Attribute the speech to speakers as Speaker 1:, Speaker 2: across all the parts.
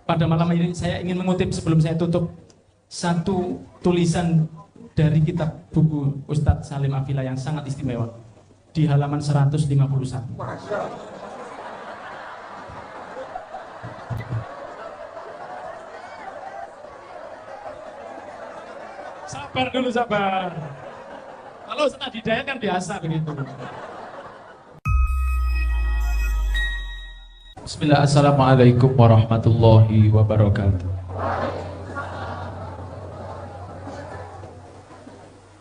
Speaker 1: pada malam ini saya ingin mengutip sebelum saya tutup satu tulisan dari kitab buku Ustadz Salim Afila yang sangat istimewa di halaman 151. Sabar dulu, sabar. Kalau Ustadz Hidayat kan biasa begitu. Bismillah, assalamualaikum warahmatullahi wabarakatuh.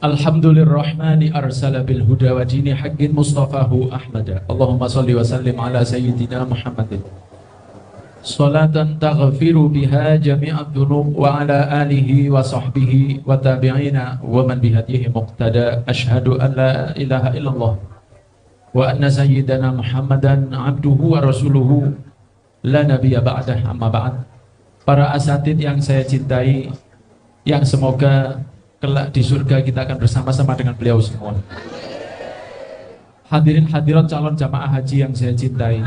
Speaker 1: Alhamdulillahirrahmani arsala bil huda wa dini haqqin mustafahu ahmada. Allahumma salli wa sallim ala sayyidina Muhammadin. Salatan taghfiru biha jami'ad dhunub wa ala alihi wa sahbihi wa tabi'ina wa man bihadihi muqtada. Ashhadu an la ilaha illallah wa anna sayyidana Muhammadan abduhu wa rasuluhu la nabiyya ba'dah, amma ba'd. Para asatid yang saya cintai, yang semoga kelak di surga kita akan bersama-sama dengan beliau semua. Hadirin hadirat calon jamaah haji yang saya cintai,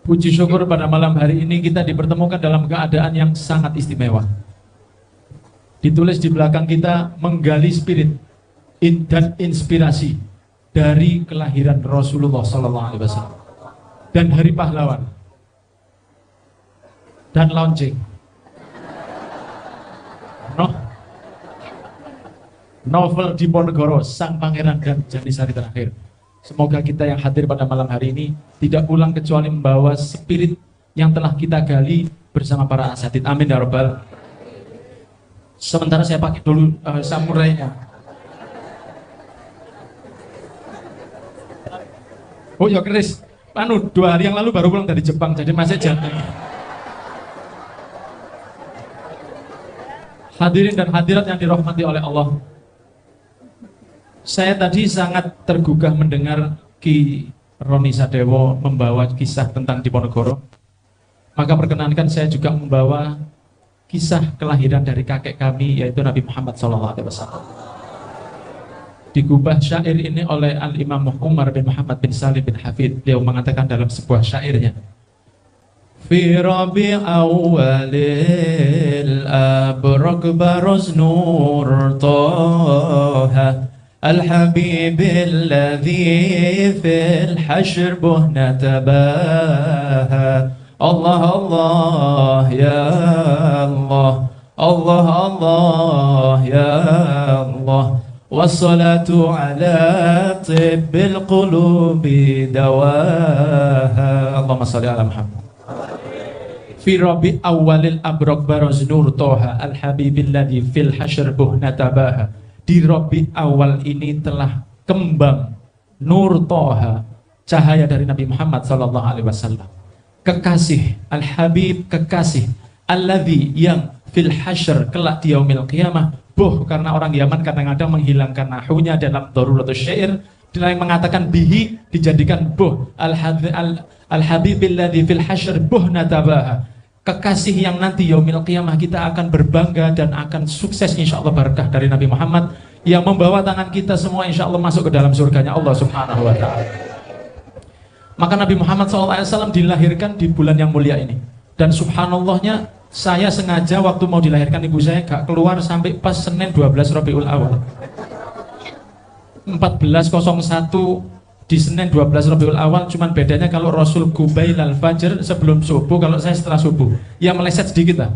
Speaker 1: puji syukur pada malam hari ini kita dipertemukan dalam keadaan yang sangat istimewa. Ditulis di belakang kita, menggali spirit dan inspirasi dari kelahiran Rasulullah SAW dan hari pahlawan dan launching novel Diponegoro, Sang Pangeran dan Janisari terakhir. Semoga kita yang hadir pada malam hari ini tidak pulang kecuali membawa spirit yang telah kita gali bersama para asatid. Amin ya rabbal. Sementara saya pakai dulu samurainya. Oh ya Chris, 2 hari yang lalu baru pulang dari Jepang, jadi masih jantan. Hadirin dan hadirat yang dirahmati oleh Allah, saya tadi sangat tergugah mendengar Ki Roni Sadewo membawa kisah tentang Diponegoro. Maka perkenankan saya juga membawa kisah kelahiran dari kakek kami, yaitu Nabi Muhammad SAW. Digubah syair ini oleh Al-Imam Umar bin Muhammad bin Salim bin Hafid. Beliau mengatakan dalam sebuah syairnya, Fi rabi awalil abraq baruz nur toha al-habib alladhi fil hashr buhna tabaha. Allah Allah ya Allah, Allah Allah ya Allah, wassalatu ala tibbil qulubi dawaha. Allahumma salli ala Muhammad. Fi rabi awalil abraq baruz nur toha al-habibil ladzi fil hashr buhna tabaha. Di rabi awal ini telah kembang nur toha, cahaya dari Nabi Muhammad SAW, kekasih, al-habib, kekasih, alladzi, yang fil hashr, kelak di yaumil qiyamah. Boh, karena orang Yaman kadang-kadang menghilangkan nahunya dalam daruratus syair, dia yang mengatakan bihi dijadikan boh, al-habibil ladzi fil hashr buhna tabaha, kekasih yang nanti yaumil qiyamah kita akan berbangga dan akan sukses insyaallah berkah dari Nabi Muhammad yang membawa tangan kita semua insyaallah masuk ke dalam surganya Allah Subhanahu wa ta'ala. Maka Nabi Muhammad SAW dilahirkan di bulan yang mulia ini, dan subhanallahnya saya sengaja waktu mau dilahirkan ibu saya gak keluar sampai pas Senin 12 Rabiul Awal 1401 di Senin 12 Rabiul Awal. Cuman bedanya kalau Rasul Gubail al-Fajr sebelum subuh, kalau saya setelah subuh, ya meleset sedikit lah.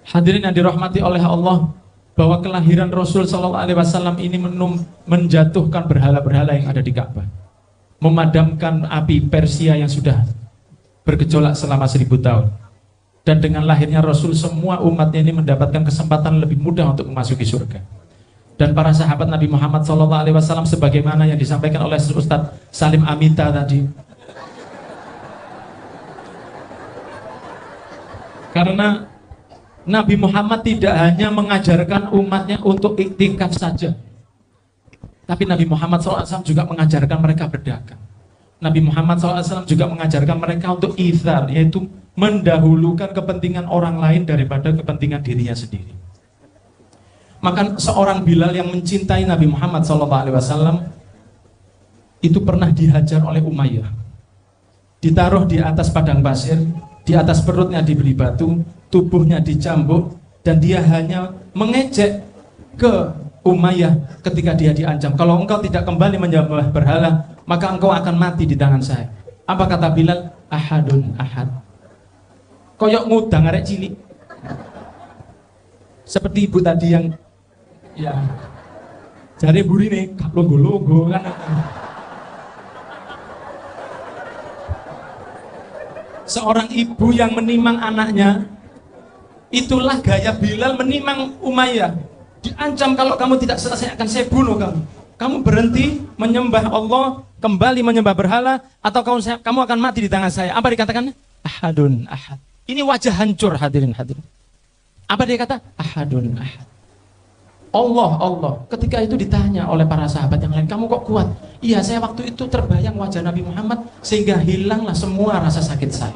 Speaker 1: Hadirin yang dirahmati oleh Allah, bahwa kelahiran Rasul SAW ini menjatuhkan berhala-berhala yang ada di Ka'bah, memadamkan api Persia yang sudah bergejolak selama 1000 tahun. Dan dengan lahirnya Rasul, semua umatnya ini mendapatkan kesempatan lebih mudah untuk memasuki surga. Dan para sahabat Nabi Muhammad SAW, sebagaimana yang disampaikan oleh Ustadz Salim Amita tadi, karena Nabi Muhammad tidak hanya mengajarkan umatnya untuk iktikaf saja, tapi Nabi Muhammad SAW juga mengajarkan mereka berdagang. Nabi Muhammad SAW juga mengajarkan mereka untuk ithar, yaitu mendahulukan kepentingan orang lain daripada kepentingan dirinya sendiri. Maka seorang Bilal yang mencintai Nabi Muhammad SAW itu pernah dihajar oleh Umayyah.
Speaker 2: ditaruh di atas padang pasir, di atas perutnya diberi batu, tubuhnya dicambuk, dan dia hanya mengejek ke Umayyah ketika dia diancam, kalau engkau tidak kembali menyembah berhala, maka engkau akan mati di tangan saya. Apa kata Bilal? Ahadun ahad. Koyok ngudang arek cilik. Seperti ibu tadi yang ya jari burine gak logo-logo kan. Seorang ibu yang menimang anaknya, itulah gaya Bilal menimang Umayyah. Diancam, kalau kamu tidak selesai akan saya bunuh kamu. Kamu berhenti menyembah Allah, kembali menyembah berhala, atau kamu akan mati di tangan saya. Apa dikatakan? Ahadun ahad. Ini wajah hancur, hadirin. Apa dia kata? Ahadun ahad. Allah. Ketika itu ditanya oleh para sahabat yang lain, kamu kok kuat? Iya, saya waktu itu terbayang wajah Nabi Muhammad sehingga hilanglah semua rasa sakit saya.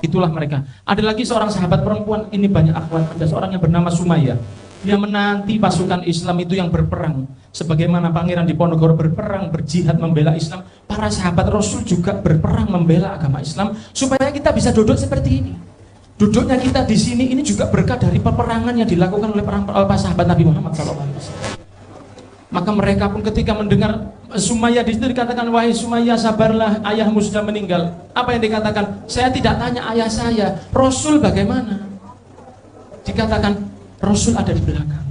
Speaker 2: Itulah mereka. Ada lagi seorang sahabat perempuan, ini banyak akhwat, ada seorang yang bernama Sumayyah. Dia menanti pasukan Islam itu yang berperang. Sebagaimana Pangeran Diponegoro berperang, berjihad membela Islam, para sahabat Rasul juga berperang membela agama Islam supaya kita bisa duduk seperti ini. Duduknya kita di sini ini juga berkat dari peperangan yang dilakukan oleh para sahabat Nabi Muhammad SAW. Maka mereka pun ketika mendengar Sumayyah, di situ dikatakan, wahai Sumayyah, sabarlah, ayahmu sudah meninggal. Apa yang dikatakan? Saya tidak tanya ayah saya, Rasul bagaimana? Dikatakan Rasul ada di belakang.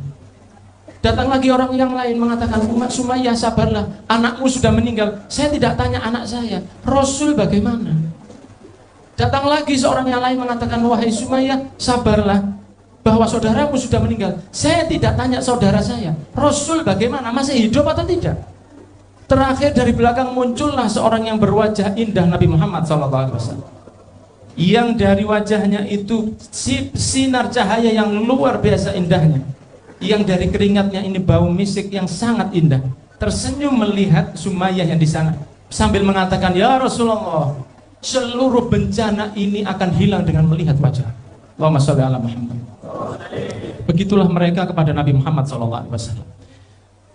Speaker 2: Datang lagi orang yang lain mengatakan, Sumayyah, sabarlah, anakmu sudah meninggal. Saya tidak tanya anak saya, Rasul bagaimana? Datang lagi seorang yang lain mengatakan, wahai Sumayyah, sabarlah, bahwa saudaramu sudah meninggal. Saya tidak tanya saudara saya, Rasul bagaimana, masih hidup atau tidak? Terakhir dari belakang muncullah seorang yang berwajah indah, Nabi Muhammad SAW, yang dari wajahnya itu sinar cahaya yang luar biasa indahnya, yang dari keringatnya ini bau misik yang sangat indah. Tersenyum melihat Sumayyah yang di sana sambil mengatakan, ya Rasulullah, seluruh bencana ini akan hilang dengan melihat wajah. Allahumma sholli ala Muhammad. Begitulah mereka kepada Nabi Muhammad SAW.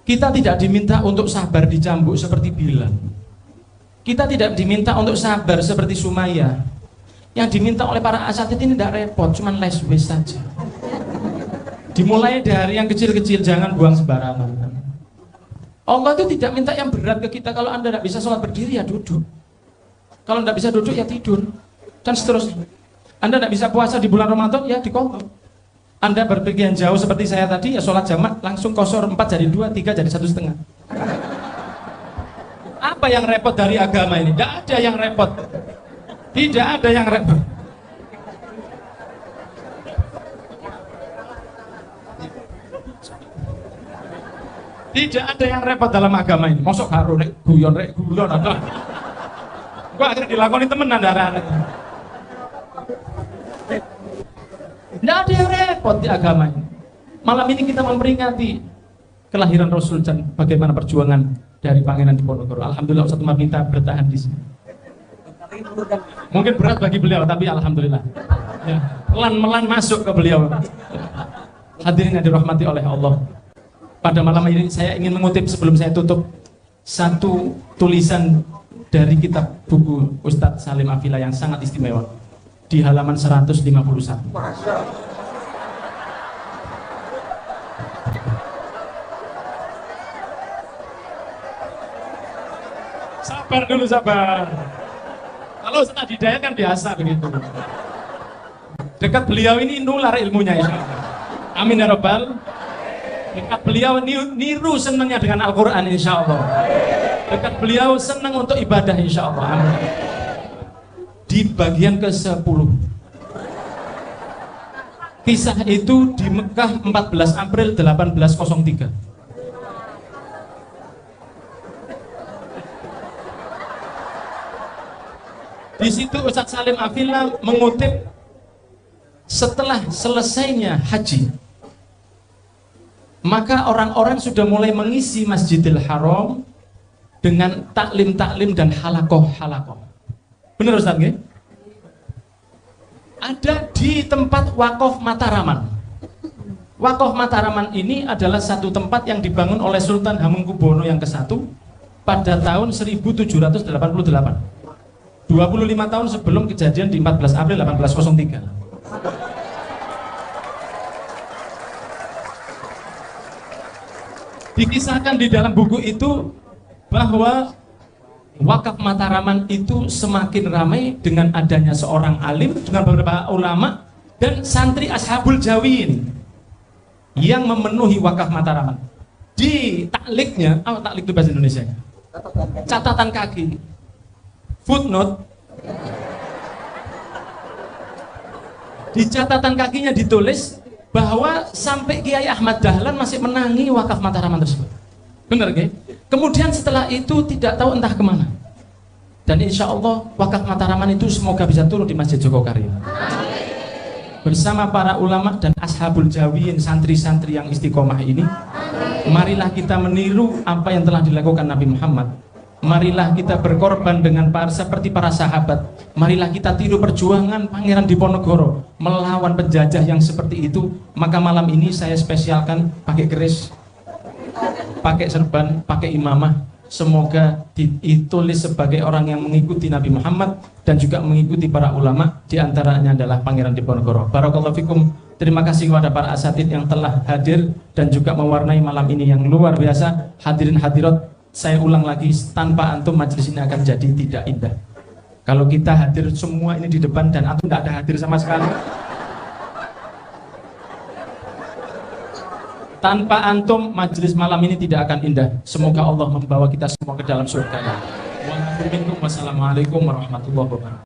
Speaker 2: Kita tidak diminta untuk sabar dicambuk seperti Bilal. Kita tidak diminta untuk sabar seperti Sumayyah. Yang diminta oleh para asatid ini tidak repot, cuma les wes saja. Dimulai dari yang kecil-kecil, jangan buang sembarangan. Allah itu tidak minta yang berat ke kita. Kalau Anda tidak bisa sholat berdiri, ya duduk. Kalau tidak bisa duduk, ya tidur. Dan seterusnya. Anda tidak bisa puasa di bulan Ramadan, ya dikongkong. Anda berpergian jauh seperti saya tadi, ya sholat jamak langsung kosor 4 jadi 2, 3 jadi 1,5. Apa yang repot dari agama ini? Tidak ada yang repot. Tidak ada yang repot. Tidak ada yang repot dalam agama ini. Mosok karo rek guyon ada. Gua akhirnya dilakoni temenan darah. Tidak ada yang repot di agama ini. Malam ini kita memperingati kelahiran Rasul dan bagaimana perjuangan dari Pangeran Diponegoro. Alhamdulillah Ustaz Umar minta bertahan di sini. Mungkin berat bagi beliau, tapi alhamdulillah. Ya, pelan-pelan masuk ke beliau. Hadirin yang dirahmati oleh Allah. Pada malam ini saya ingin mengutip sebelum saya tutup satu tulisan dari kitab buku Ustadz Salim Afila yang sangat istimewa. Di halaman 151. Sabar dulu, sabar. Kalau Ustaz Hidayat kan biasa begitu. Dekat beliau ini nular ilmunya, insya Allah. Amin ya Rabbal. Dekat beliau niru senangnya dengan Al-Quran, insya Allah. Dekat beliau senang untuk ibadah, insya Allah. Amin. Di bagian ke-10, kisah itu di Mekah 14 April 1803. Di situ Ustadz Salim Afila mengutip setelah selesainya haji, maka orang-orang sudah mulai mengisi Masjidil Haram dengan taklim-taklim dan halakoh-halakoh. Benar Ustaz nggih? Ada di tempat Wakaf Mataraman. Wakaf Mataraman ini adalah satu tempat yang dibangun oleh Sultan Hamengkubuwono yang ke-1 pada tahun 1788. 25 tahun sebelum kejadian di 14 April 1803. Dikisahkan di dalam buku itu bahwa wakaf Mataraman itu semakin ramai dengan adanya seorang alim, dengan beberapa ulama dan santri Ashabul Jawin yang memenuhi wakaf Mataraman. Di takliknya, apa taklik itu bahasa Indonesia? Catatan kaki, footnote. Di catatan kakinya ditulis bahwa sampai Kiai Ahmad Dahlan masih menangi wakaf Mataraman tersebut. Benar gak? Kemudian setelah itu tidak tahu entah kemana. Dan insya Allah wakaf Mataraman itu semoga bisa turun di Masjid Jogokarya. Bersama para ulama dan Ashabul Jawin, santri-santri yang istiqomah ini, marilah kita meniru apa yang telah dilakukan Nabi Muhammad. Marilah kita berkorban dengan seperti para sahabat. Marilah kita tiru perjuangan Pangeran Diponegoro melawan penjajah yang seperti itu. Maka malam ini saya spesialkan pakai keris, pakai serban, pakai imamah. Semoga ditulis sebagai orang yang mengikuti Nabi Muhammad dan juga mengikuti para ulama, diantaranya adalah Pangeran Diponegoro. Barakallahu fikum. Terima kasih kepada para asatid yang telah hadir dan juga mewarnai malam ini yang luar biasa. Hadirin hadirat, saya ulang lagi, tanpa antum majelis ini akan jadi tidak indah. Kalau kita hadir semua ini di depan dan antum tidak ada hadir sama sekali, tanpa antum majelis malam ini tidak akan indah. Semoga Allah membawa kita semua ke dalam surga. Wassalamualaikum warahmatullahi wabarakatuh.